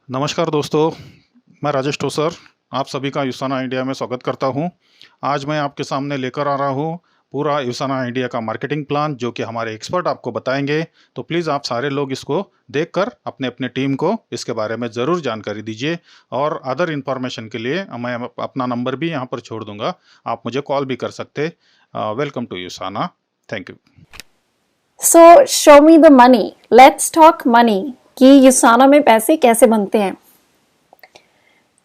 नमस्कार दोस्तों, मैं राजेश ठोसर आप सभी का युसाना इंडिया में स्वागत करता हूं। आज मैं आपके सामने लेकर आ रहा हूं पूरा युसाना इंडिया का मार्केटिंग प्लान, जो कि हमारे एक्सपर्ट आपको बताएंगे। तो प्लीज़ आप सारे लोग इसको देखकर अपने अपने टीम को इसके बारे में ज़रूर जानकारी दीजिए। और अदर इन्फॉर्मेशन के लिए मैं अपना नंबर भी यहाँ पर छोड़ दूंगा, आप मुझे कॉल भी कर सकते। Welcome to USANA. Thank you. So show me the money, let's talk money कि युसाना में पैसे कैसे बनते हैं।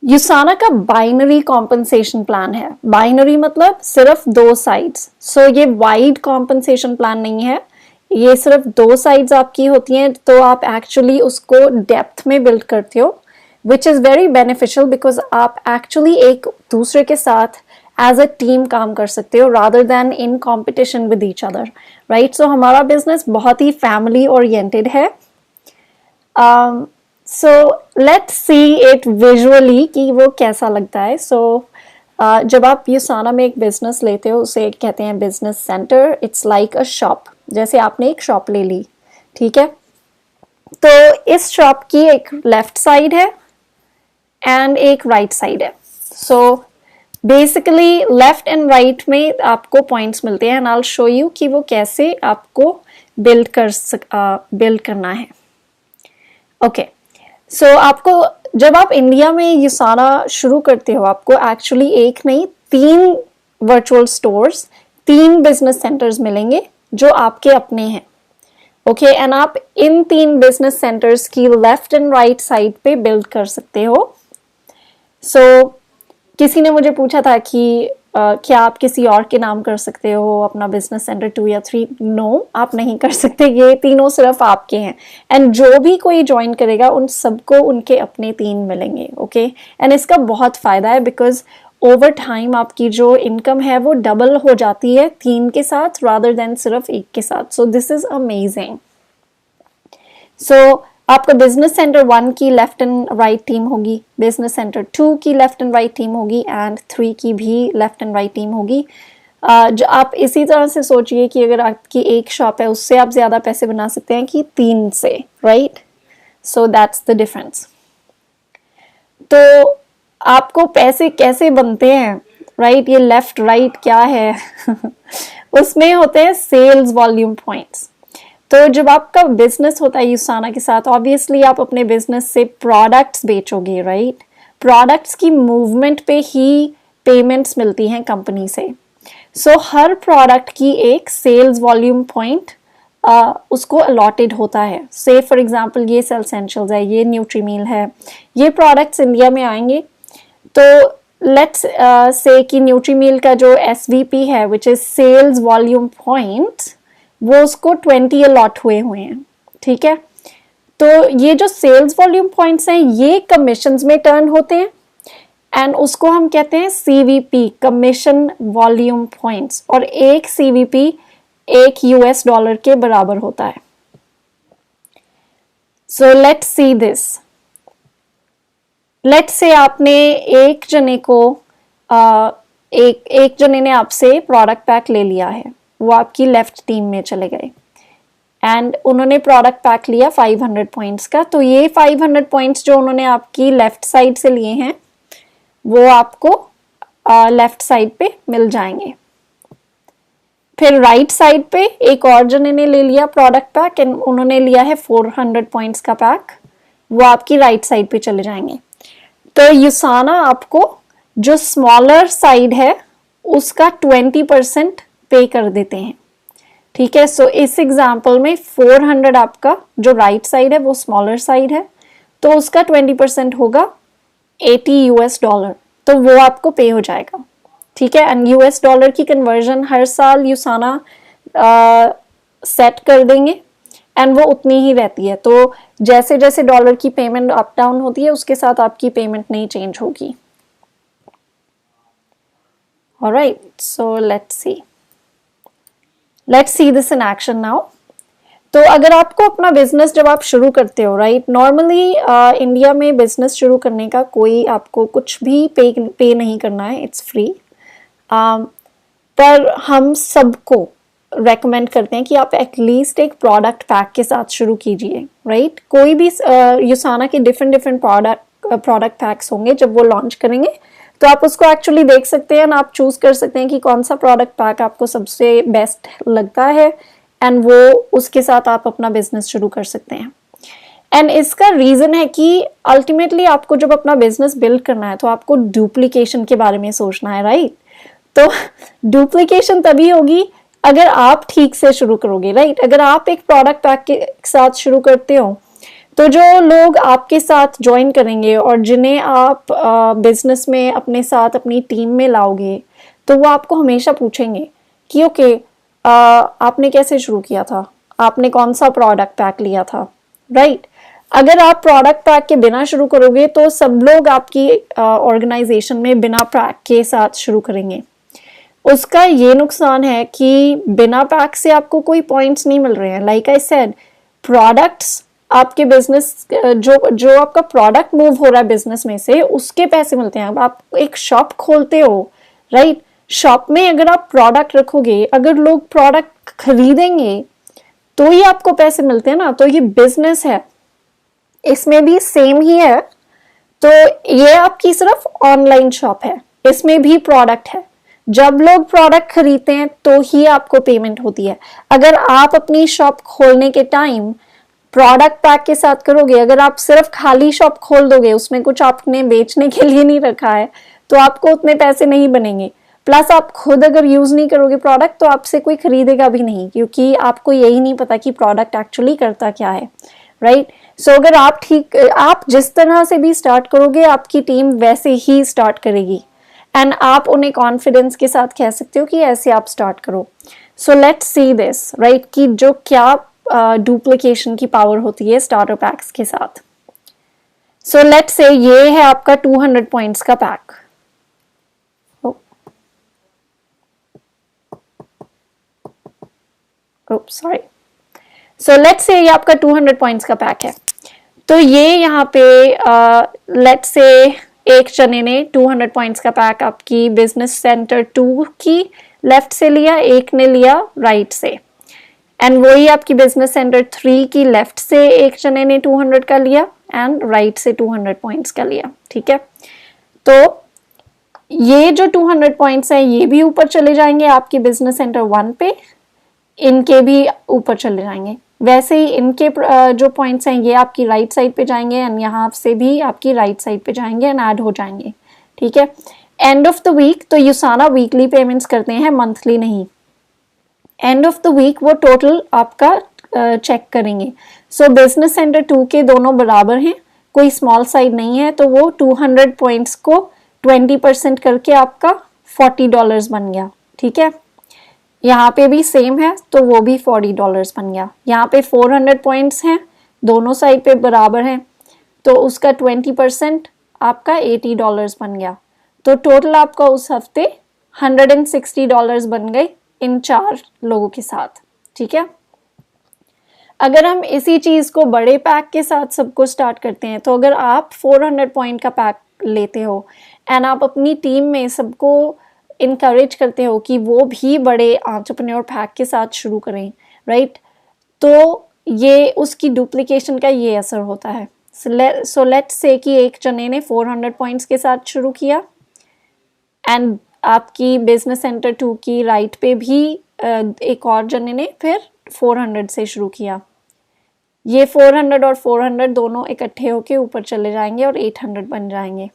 युसाना का बाइनरी कॉम्पनसेशन प्लान है। बाइनरी मतलब सिर्फ दो साइड्स। सो ये वाइड कॉम्पनसेशन प्लान नहीं है, ये सिर्फ दो साइड्स आपकी होती हैं, तो आप एक्चुअली उसको डेप्थ में बिल्ड करते हो, which is very beneficial because आप एक्चुअली एक दूसरे के साथ एज अ टीम काम कर सकते हो rather than in competition with each other, right. So हमारा बिजनेस बहुत ही फैमिली ओरिएंटेड है। So let's see it visually कि वो कैसा लगता है। जब आप युसाना में एक बिजनेस लेते हो उसे कहते हैं business centre. It's like a shop, जैसे आपने एक शॉप ले ली, ठीक है। तो इस शॉप की एक लेफ्ट साइड है एंड एक राइट साइड है। So basically left and right में आपको पॉइंट्स मिलते हैं and I will show you कि वो कैसे आपको बिल्ड करना है। ओके, सो आपको जब आप इंडिया में युसाना शुरू करते हो, आपको एक्चुअली एक नहीं 3 वर्चुअल स्टोर्स, 3 बिजनेस सेंटर्स मिलेंगे जो आपके अपने हैं। ओके, एंड आप इन 3 बिजनेस सेंटर्स की लेफ्ट एंड राइट साइड पे बिल्ड कर सकते हो। सो किसी ने मुझे पूछा था कि क्या आप किसी और के नाम कर सकते हो अपना बिजनेस सेंटर 2 या 3? नो, आप नहीं कर सकते, ये तीनों सिर्फ आपके हैं। एंड जो भी कोई ज्वाइन करेगा उन सबको उनके अपने 3 मिलेंगे। ओके, एंड इसका बहुत फायदा है बिकॉज ओवर टाइम आपकी जो इनकम है वो डबल हो जाती है 3 के साथ रादर देन सिर्फ 1 के साथ। So this is amazing. So आपका बिजनेस सेंटर 1 की लेफ्ट एंड राइट टीम होगी, बिजनेस सेंटर 2 की लेफ्ट एंड राइट टीम होगी एंड 3 की भी लेफ्ट एंड राइट टीम होगी। जो आप इसी तरह से सोचिए कि अगर आपकी एक शॉप है उससे आप ज्यादा पैसे बना सकते हैं कि 3 से, right. So that's the difference. तो आपको पैसे कैसे बनते हैं, राइट? ये लेफ्ट राइट क्या है उसमें होते हैं सेल्स वॉल्यूम पॉइंट्स। तो जब आपका बिजनेस होता है युसाना के साथ, ऑब्वियसली आप अपने बिजनेस से प्रोडक्ट्स बेचोगे, राइट। प्रोडक्ट्स की मूवमेंट पे ही पेमेंट्स मिलती हैं कंपनी से। सो हर प्रोडक्ट की एक सेल्स वॉल्यूम पॉइंट उसको अलॉटेड होता है। से फॉर एग्जांपल ये सेल एसेंशियल्स है, ये न्यूट्रीमील है, ये प्रोडक्ट्स इंडिया में आएंगे। तो लेट्स से कि न्यूट्रीमील का जो SVP है which is sales volume point, वो उसको 20 अलॉट हुए हैं, ठीक है। तो ये जो सेल्स वॉल्यूम पॉइंट्स हैं ये कमीशंस में टर्न होते हैं एंड उसको हम कहते हैं CVP, कमीशन वॉल्यूम पॉइंट्स। और एक CVP $1 के बराबर होता है। So let's see this. Let's say आपने एक जने को एक जने ने आपसे प्रोडक्ट पैक ले लिया है, वो आपकी लेफ्ट टीम में चले गए एंड उन्होंने प्रोडक्ट पैक लिया 500 पॉइंट्स का। तो ये 500 पॉइंट्स जो उन्होंने आपकी लेफ्ट साइड से लिए हैं वो आपको लेफ्ट साइड पे मिल जाएंगे। फिर राइट साइड पे एक और जने ने ले लिया प्रोडक्ट पैक एंड उन्होंने लिया है 400 पॉइंट्स का पैक, वो आपकी राइट साइड पे चले जाएंगे। तो युसाना आपको जो स्मॉलर साइड है उसका 20% पे कर देते हैं, ठीक है। सो इस एग्जांपल में 400 आपका जो राइट साइड है वो स्मॉलर साइड है, तो उसका 20% होगा $80, तो वो आपको पे हो जाएगा, ठीक है। एंड $, की कन्वर्जन हर साल युसाना सेट कर देंगे एंड वो उतनी ही रहती है। तो जैसे जैसे डॉलर की पेमेंट अप डाउन होती है उसके साथ आपकी पेमेंट नहीं चेंज होगी। Alright, so let's see this in action now. तो अगर आपको अपना बिजनेस जब आप शुरू करते हो, राइट, नॉर्मली इंडिया में बिजनेस शुरू करने का कोई आपको कुछ भी पे नहीं करना है, इट्स फ्री। पर हम सबको रेकमेंड करते हैं कि आप एटलीस्ट एक प्रोडक्ट पैक के साथ शुरू कीजिए, राइट। कोई भी यूसाना के डिफरेंट प्रोडक्ट पैक्स होंगे जब वो लॉन्च करेंगे, तो आप उसको एक्चुअली देख सकते हैं, आप चूज कर सकते हैं कि कौन सा प्रोडक्ट पैक आपको सबसे बेस्ट लगता है, एंड वो उसके साथ आप अपना बिजनेस शुरू कर सकते हैं। एंड इसका रीजन है कि अल्टीमेटली आपको जब अपना बिजनेस बिल्ड करना है तो आपको डुप्लीकेशन के बारे में सोचना है, राइट। तो डुप्लीकेशन तभी होगी अगर आप ठीक से शुरू करोगे, राइट। अगर आप एक प्रोडक्ट पैक के साथ शुरू करते हो तो जो लोग आपके साथ ज्वाइन करेंगे और जिन्हें आप बिजनेस में अपने साथ अपनी टीम में लाओगे, तो वो आपको हमेशा पूछेंगे कि ओके, आपने कैसे शुरू किया था, आपने कौन सा प्रोडक्ट पैक लिया था, राइट। अगर आप प्रोडक्ट पैक के बिना शुरू करोगे तो सब लोग आपकी ऑर्गेनाइजेशन में बिना पैक के साथ शुरू करेंगे। उसका ये नुकसान है कि बिना पैक से आपको कोई पॉइंट्स नहीं मिल रहे हैं। लाइक आई सेड, प्रोडक्ट्स आपके बिजनेस जो आपका प्रोडक्ट मूव हो रहा है बिजनेस में से, उसके पैसे मिलते हैं। अब आप एक शॉप खोलते हो, राइट। शॉप में अगर आप प्रोडक्ट रखोगे, अगर लोग प्रोडक्ट खरीदेंगे तो ही आपको पैसे मिलते हैं ना। तो ये बिजनेस है, इसमें भी सेम ही है। तो ये आपकी सिर्फ ऑनलाइन शॉप है, इसमें भी प्रोडक्ट है। जब लोग प्रोडक्ट खरीदते हैं तो ही आपको पेमेंट होती है। अगर आप अपनी शॉप खोलने के टाइम प्रोडक्ट पैक के साथ करोगे, अगर आप सिर्फ खाली शॉप खोल दोगे, उसमें कुछ आपने बेचने के लिए नहीं रखा है, तो आपको उतने पैसे नहीं बनेंगे। प्लस आप खुद अगर यूज नहीं करोगे प्रोडक्ट, तो आपसे कोई खरीदेगा भी नहीं, क्योंकि आपको यही नहीं पता कि प्रोडक्ट एक्चुअली करता क्या है, राइट। सो अगर आप जिस तरह से भी स्टार्ट करोगे, आपकी टीम वैसे ही स्टार्ट करेगी, एंड आप उन्हें कॉन्फिडेंस के साथ कह सकते हो कि ऐसे आप स्टार्ट करो। सो लेट्स सी दिस, राइट, कि जो क्या डुप्लीकेशन की पावर होती है स्टार्टर पैक्स के साथ। सो लेट्स से ये है आपका 200 पॉइंट्स का pack. Sorry. So let's say ये आपका 200 पॉइंट्स का पैक है। तो ये यहाँ पे लेट्स से एक जने ने 200 पॉइंट्स का पैक आपकी बिजनेस सेंटर 2 की लेफ्ट से लिया, एक ने लिया राइट से, एंड वही आपकी बिजनेस सेंटर 3 की लेफ्ट से एक जने ने 200 का लिया एंड राइट से 200 पॉइंट्स का लिया, ठीक है। तो ये जो 200 पॉइंट्स हैं ये भी ऊपर चले जाएंगे आपकी बिजनेस सेंटर 1 पे, इनके भी ऊपर चले जाएंगे। वैसे ही इनके जो पॉइंट्स हैं ये आपकी राइट साइड पे जाएंगे, एंड यहाँ से भी आपकी राइट साइड पे जाएंगे एंड ऐड हो जाएंगे, ठीक है। एंड ऑफ द वीक तो यूसाना वीकली पेमेंट्स करते हैं, मंथली नहीं। एंड ऑफ द वीक वो टोटल आपका चेक करेंगे। सो बिजनेस सेंटर 2 के दोनों बराबर हैं, कोई स्मॉल साइड नहीं है, तो वो 200 पॉइंट्स को 20% करके आपका $40 बन गया, ठीक है। यहाँ पे भी सेम है, तो वो भी $40 बन गया। यहाँ पे 400 पॉइंट्स हैं, दोनों साइड पे बराबर हैं, तो उसका 20% आपका $80 बन गया। तो टोटल आपका उस हफ्ते $160 बन गए इन 4 लोगों के साथ, ठीक है। अगर हम इसी चीज को बड़े पैक के साथ सबको स्टार्ट करते हैं, तो अगर आप 400 पॉइंट का पैक लेते हो एंड आप अपनी टीम में सबको इनकरेज करते हो कि वो भी बड़े एंटरप्रेन्योर पैक के साथ शुरू करें, राइट, तो ये उसकी डुप्लीकेशन का ये असर होता है। सो लेट्स से कि एक जने ने 400 पॉइंट्स के साथ शुरू किया, एंड आपकी बिजनेस सेंटर 2 की राइट पे भी एक और जने ने फिर 400 से शुरू किया। ये 400 और 400 दोनों इकट्ठे होके ऊपर चले जाएंगे और 800 बन जाएंगे।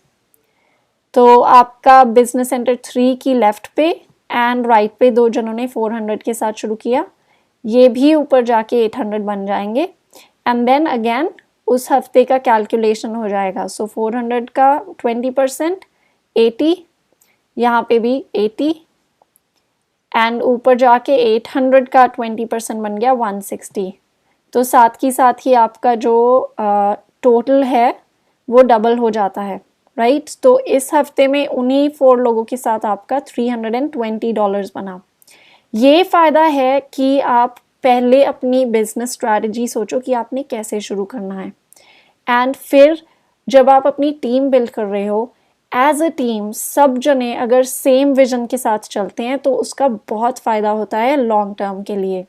तो आपका बिजनेस सेंटर 3 की लेफ्ट पे एंड राइट पे 2 जनों ने 400 के साथ शुरू किया, ये भी ऊपर जाके 800 बन जाएंगे। एंड देन अगेन उस हफ्ते का कैलकुलेशन हो जाएगा। सो 400 का 20% 80, यहाँ पे भी 80, एंड ऊपर जाके 800 का 20% बन गया 160। तो साथ ही आपका जो टोटल है वो डबल हो जाता है, राइट। तो इस हफ्ते में उन्हीं 4 लोगों के साथ आपका $320 बना। ये फ़ायदा है कि आप पहले अपनी बिजनेस स्ट्रैटेजी सोचो कि आपने कैसे शुरू करना है, एंड फिर जब आप अपनी टीम बिल्ड कर रहे हो, एज अ टीम सब जने अगर सेम विजन के साथ चलते हैं तो उसका बहुत फ़ायदा होता है लॉन्ग टर्म के लिए।